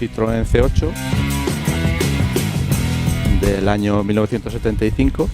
Citroën C8 del año 1975.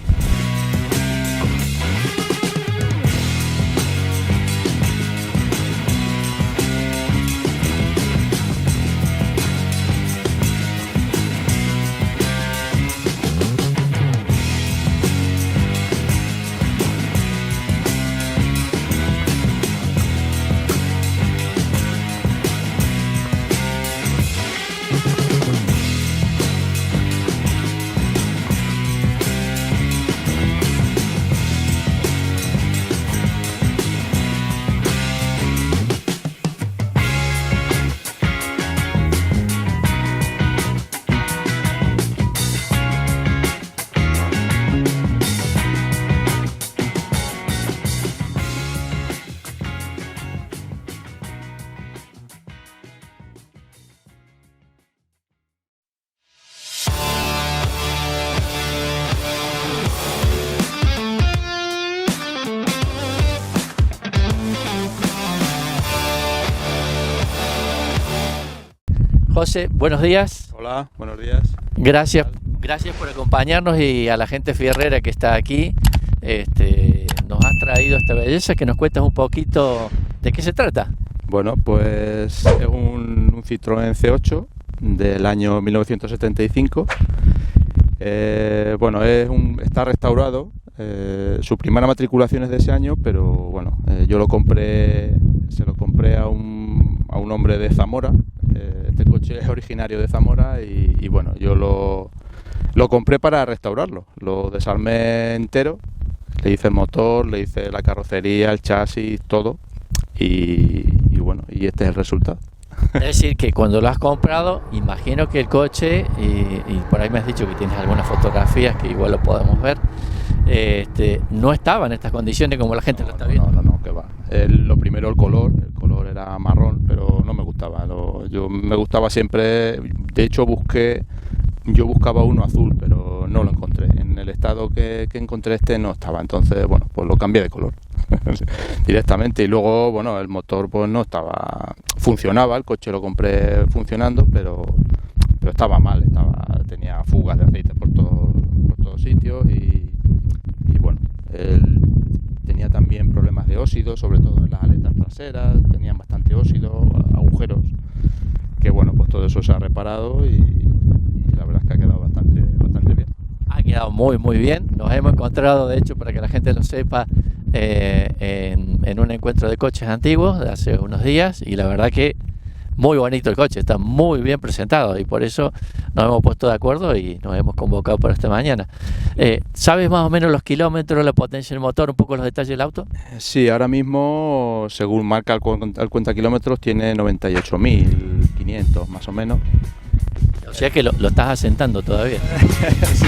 José, buenos días. Hola, buenos días. Gracias por acompañarnos, y a la gente fierrera que está aquí. Nos has traído esta belleza, que nos cuentas un poquito de qué se trata. Bueno, pues es un Citroën C8 del año 1975. Bueno, está restaurado. Su primera matriculación es de ese año, pero bueno, yo se lo compré a un hombre de Zamora. Este coche es originario de Zamora y bueno, yo lo compré para restaurarlo. Lo desarmé entero, le hice el motor, le hice la carrocería, el chasis, todo, y bueno, y este es el resultado. Es decir, que cuando lo has comprado, imagino que el coche, y por ahí me has dicho que tienes algunas fotografías que igual lo podemos ver, no estaba en estas condiciones como la gente lo está viendo. No, que va. Lo primero, el color era marrón, pero no me gustaba. Yo me gustaba siempre, de hecho yo buscaba uno azul, pero no lo encontré. En el estado que encontré no estaba, entonces bueno, pues lo cambié de color directamente. Y luego, bueno, el motor pues no funcionaba, el coche lo compré funcionando, pero estaba mal, tenía fugas de aceite por todos sitios y bueno, tenía también problemas de óxido, sobre todo en las aletas traseras, tenían bastante óxido, agujeros, que bueno, pues todo eso se ha reparado y la verdad es que ha quedado bastante bien. Ha quedado muy bien. Nos hemos encontrado, de hecho, para que la gente lo sepa, en un encuentro de coches antiguos de hace unos días, y la verdad que muy bonito el coche, está muy bien presentado, y por eso nos hemos puesto de acuerdo y nos hemos convocado para esta mañana. ¿Sabes más o menos los kilómetros, la potencia del motor, un poco los detalles del auto? Sí, ahora mismo, según marca el cuenta kilómetros, tiene 98.500 más o menos. O sea que lo estás asentando todavía. Sí.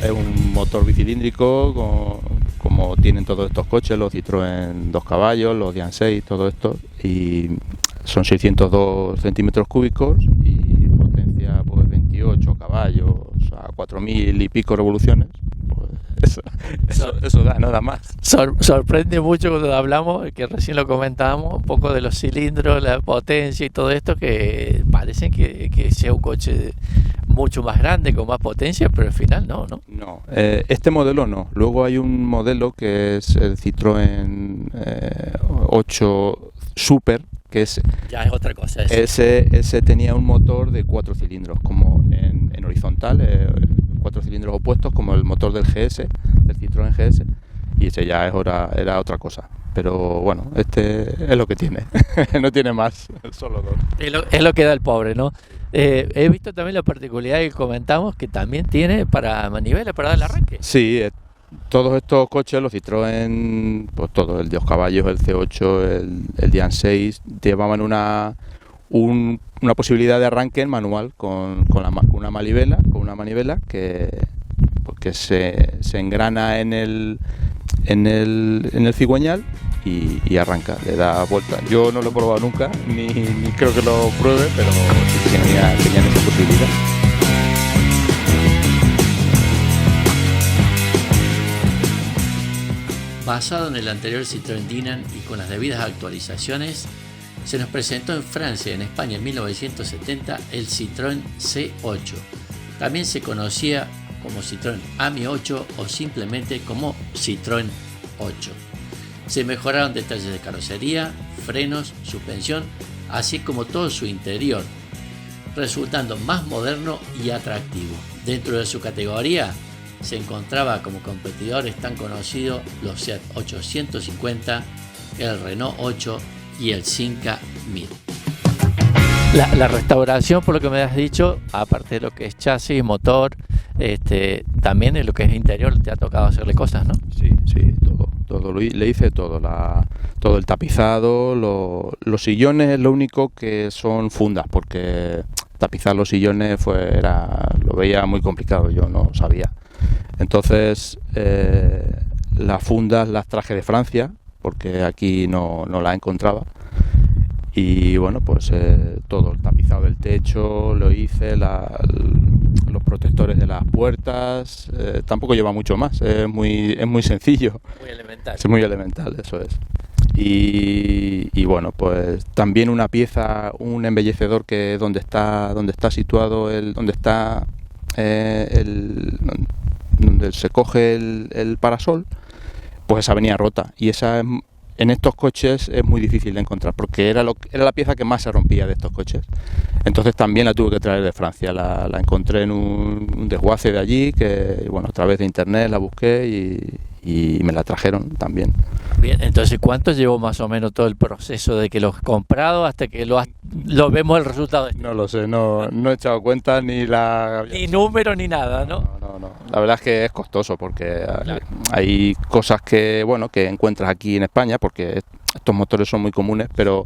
Es un motor bicilíndrico, como tienen todos estos coches, los Citroën 2 caballos, los Dian 6, todo esto, y son 602 centímetros cúbicos y potencia pues 28 caballos a 4.000 y pico revoluciones. Pues eso da, no da más. Sorprende mucho cuando hablamos, que recién lo comentábamos, un poco de los cilindros, la potencia y todo esto, que parecen que sea un coche mucho más grande, con más potencia, pero al final no. No, este modelo no. Luego hay un modelo que es el Citroën 8 Super, que ya es otra cosa. Ese tenía un motor de 4 cilindros, como en horizontal, 4 cilindros opuestos, como el motor del GS, del Citroën GS, y ese ya era otra cosa. Pero bueno, este es lo que tiene, no tiene más, solo dos. Es lo que da el pobre, ¿no? He visto también la particularidad que comentamos, que también tiene para manivela, para dar el arranque. Sí, todos estos coches, los Citroën, pues todos, el 2 caballos, el C8, el Dian 6, llevaban una posibilidad de arranque en manual con una manivela que se engrana en el el cigüeñal y arranca, le da vuelta. Yo no lo he probado nunca, ni creo que lo pruebe, pero sí tenían esa posibilidad. Basado en el anterior Citroën Dinan y con las debidas actualizaciones, se nos presentó en Francia y en España en 1970 el Citroën C8. También se conocía como Citroën Ami 8 o simplemente como Citroën 8. Se mejoraron detalles de carrocería, frenos, suspensión, así como todo su interior, resultando más moderno y atractivo. Dentro de su categoría se encontraba como competidores tan conocidos los Seat 850, el Renault 8 y el Cinca 1000. La restauración, por lo que me has dicho, aparte de lo que es chasis, motor, también en lo que es interior te ha tocado hacerle cosas, ¿no? Sí, todo le hice todo, todo el tapizado, los sillones es lo único que son fundas, porque tapizar los sillones lo veía muy complicado, yo no sabía. Entonces las fundas las traje de Francia, porque aquí no las encontraba. Y bueno, pues todo el tapizado del techo lo hice, los protectores de las puertas, tampoco lleva mucho más, es muy sencillo. Muy elemental. Es muy elemental, eso es. Y bueno, pues también una pieza, un embellecedor que donde está situado donde se coge el parasol, pues esa venía rota, y esa en estos coches es muy difícil de encontrar, porque era la pieza que más se rompía de estos coches. Entonces también la tuve que traer de Francia, la encontré en un desguace de allí, que bueno, a través de internet la busqué y me la trajeron también. Bien, entonces ¿cuánto llevó más o menos todo el proceso de que lo has comprado hasta que lo vemos el resultado? No lo sé, no he echado cuenta ni número ni nada, ¿no? No. La verdad es que es costoso, porque claro, hay cosas que encuentras aquí en España, porque estos motores son muy comunes, pero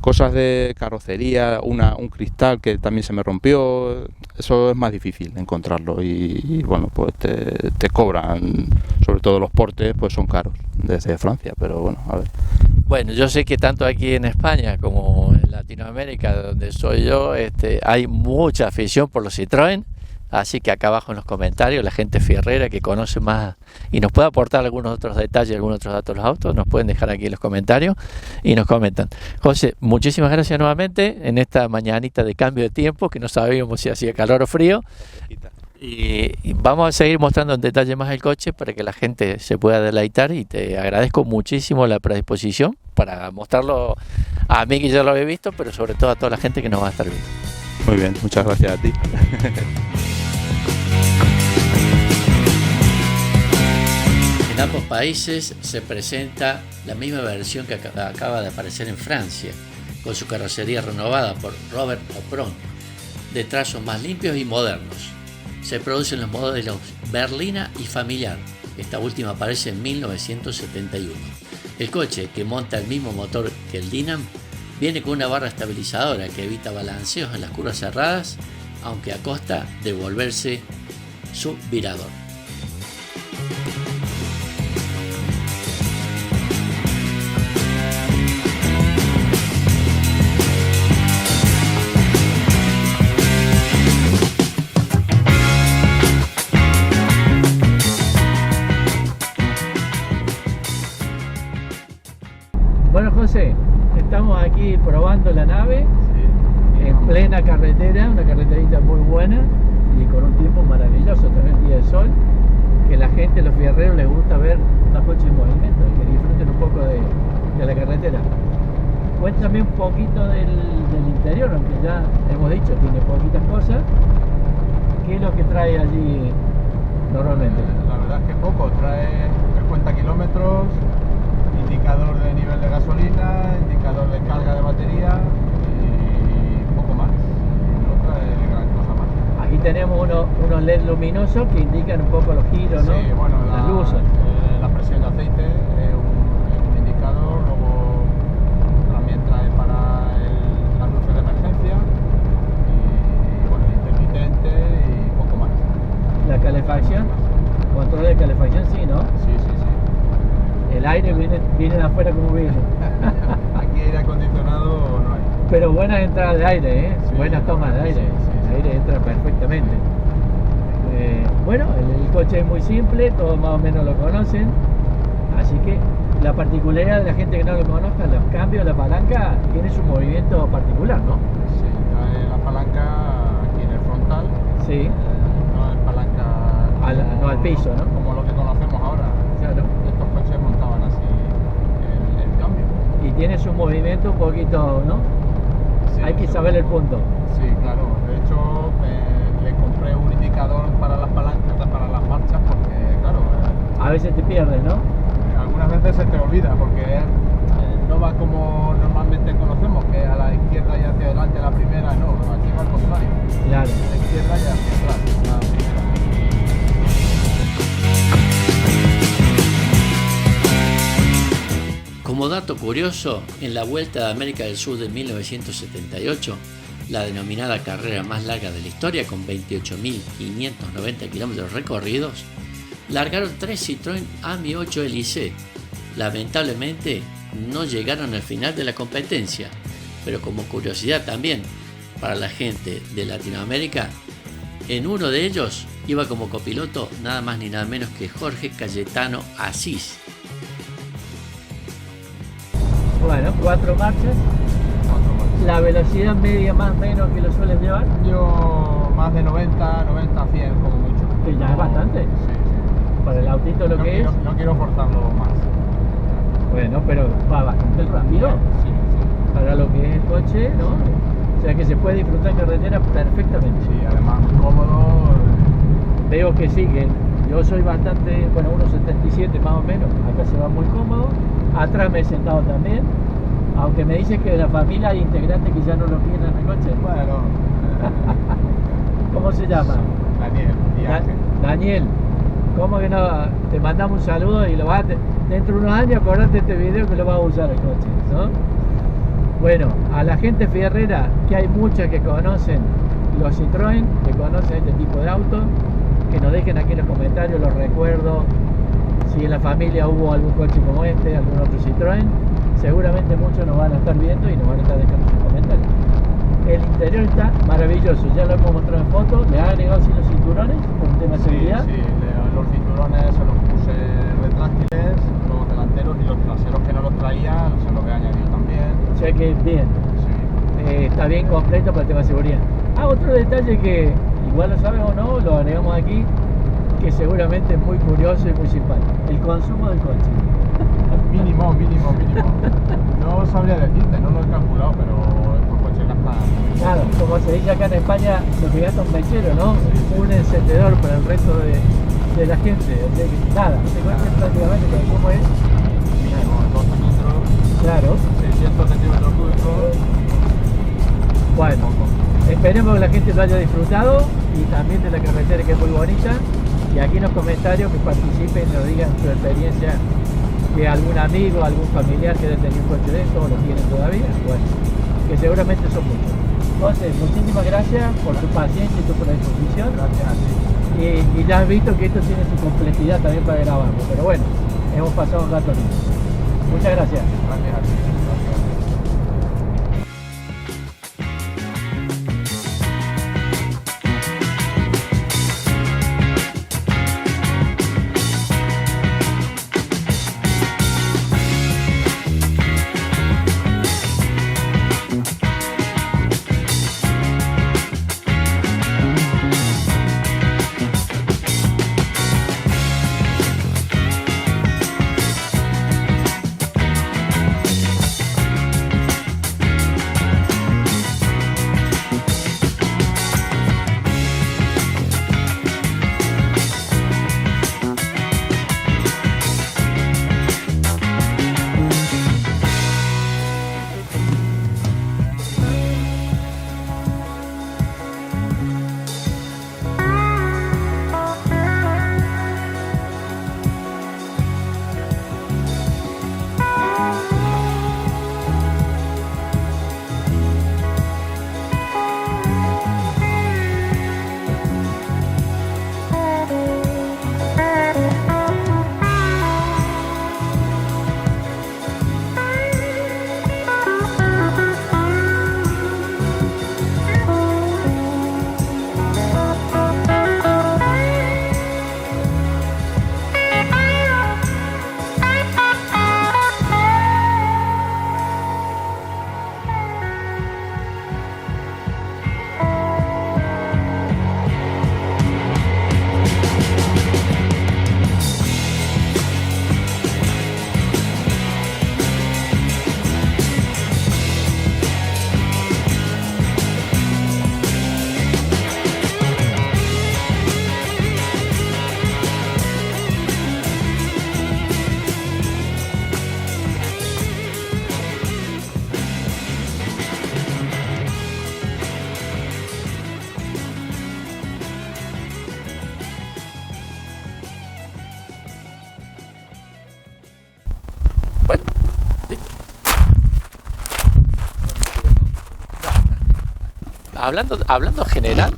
cosas de carrocería, un cristal que también se me rompió, eso es más difícil encontrarlo, y bueno, pues te cobran, sobre todo los portes, pues son caros desde Francia, pero bueno, a ver. Bueno, yo sé que tanto aquí en España como en Latinoamérica, donde soy yo, hay mucha afición por los Citroën. Así que acá abajo en los comentarios, la gente fierrera que conoce más y nos puede aportar algunos otros detalles, algunos otros datos de los autos, nos pueden dejar aquí en los comentarios y nos comentan. José, muchísimas gracias nuevamente en esta mañanita de cambio de tiempo, que no sabíamos si hacía calor o frío. Y vamos a seguir mostrando en detalle más el coche para que la gente se pueda deleitar, y te agradezco muchísimo la predisposición para mostrarlo a mí, que ya lo había visto, pero sobre todo a toda la gente que nos va a estar viendo. Muy bien, muchas gracias a ti. En ambos países se presenta la misma versión que acaba de aparecer en Francia, con su carrocería renovada por Robert Opron, de trazos más limpios y modernos. Se producen los modelos berlina y familiar. Esta última aparece en 1971. El coche, que monta el mismo motor que el Dinan, viene con una barra estabilizadora que evita balanceos en las curvas cerradas, aunque a costa de volverse su virador. Bueno, José, estamos aquí probando la nave, sí, en plena carretera, una carreterita muy buena y con un tiempo maravilloso, también día de sol, que la gente, los fierreros, les gusta ver los coches en movimiento y que disfruten un poco de la carretera. Cuéntame un poquito del interior, aunque ya hemos dicho, tiene poquitas cosas. ¿Qué es lo que trae allí normalmente? La verdad es que poco, trae 50 kilómetros, indicador de nivel de gasolina, indicador de carga de batería y poco más. No trae gran cosa más. Aquí tenemos unos LED luminosos que indican un poco los giros, ¿no? Sí, bueno, las luces. La presión de aceite es un indicador, luego también trae para las luces de emergencia y bueno, intermitente y poco más. La calefacción, control de calefacción, sí, ¿no? Sí. El aire viene de afuera como viene. Aquí aire acondicionado no hay. Pero buenas entradas de aire, ¿eh? Sí, Buenas tomas de aire. El aire entra perfectamente. Bueno, el coche es muy simple, todos más o menos lo conocen. Así que la particularidad de la gente que no lo conozca, los cambios, la palanca, tiene su movimiento particular, ¿no? Sí, trae la palanca aquí en el frontal. Sí. No es palanca No al piso, ¿no? Como lo que conocemos ahora. Claro. Estos coches montaban así el cambio. Y tiene su movimiento un poquito, ¿no? Sí, Hay que saber el punto. Sí, claro. De hecho, le compré un indicador para las palancas, para las marchas, porque, claro, A veces te pierdes, ¿no? algunas veces se te olvida, porque no va como normalmente conocemos, que a la izquierda y hacia adelante la primera, no, aquí va al contrario. Claro. A la izquierda y hacia atrás la primera. Como dato curioso, en la Vuelta de América del Sur de 1978, la denominada carrera más larga de la historia, con 28.590 kilómetros recorridos, largaron 3 Citroën AMI 8 Elise. Lamentablemente no llegaron al final de la competencia, pero como curiosidad también para la gente de Latinoamérica, en uno de ellos iba como copiloto nada más ni nada menos que Jorge Cayetano Asís. Bueno, 4 marchas. La velocidad media más o menos que lo sueles llevar. Yo más de 90 a 100 como mucho. Que ya es bastante. Sí, sí. Para el autito lo no que quiero, es. No quiero forzarlo más. Bueno, pero va bastante rápido. Sí, sí. Para lo que es el coche, ¿no? O sea que se puede disfrutar en carretera perfectamente. Sí, además muy cómodo. Veo que sí, que yo soy bastante, bueno, 1,77 más o menos. Acá se va muy cómodo. Atrás me he sentado también. Aunque me dicen que de la familia hay integrantes que ya no lo quieren en el coche. Bueno. ¿Cómo se llama? Daniel y Ángel. Daniel, ¿cómo que no? Te mandamos un saludo y lo vas dentro de unos años acordate de este video que lo vas a usar el coche, ¿no? Bueno, a la gente fierrera, que hay muchas que conocen los Citroën, que conocen este tipo de autos, que nos dejen aquí en los comentarios los recuerdos, si en la familia hubo algún coche como este, algún otro Citroën. Seguramente muchos nos van a estar viendo y nos van a estar dejando sus comentarios. El interior está maravilloso, ya lo hemos mostrado en fotos. Le han agregado así los cinturones por un tema de seguridad. Sí, los cinturones se los puse retráctiles, los delanteros y los traseros que no los traía se los he añadido también. O sea que bien, Sí. está bien completo para el tema de seguridad. Otro detalle que igual lo saben o no, lo agregamos aquí, que seguramente es muy curioso y muy simpático: el consumo del coche. Mínimo. No sabría decirte, no lo he calculado, pero estos coches gastan. Claro, como se dice acá en España, lo que gasta un mechero, ¿no? Un encendedor para el resto de la gente. O sea que nada, este coche prácticamente el consumo es Mínimo, 12 litros, claro. 600 centímetros cúbicos. Bueno, esperemos que la gente lo haya disfrutado y también de la carretera, que es muy bonita. Y aquí en los comentarios que participen y nos digan su experiencia, que algún amigo, algún familiar que haya tenido un coche de esto o lo tienen todavía. Bueno, que seguramente son muchos. Entonces, muchísimas gracias por tu paciencia y tu predisposición. Gracias a ti. Y ya has visto que esto tiene su complejidad también para grabarlo. Pero bueno, hemos pasado un rato lindo. Muchas gracias. Gracias a ti. Gracias. Bueno, hablando general,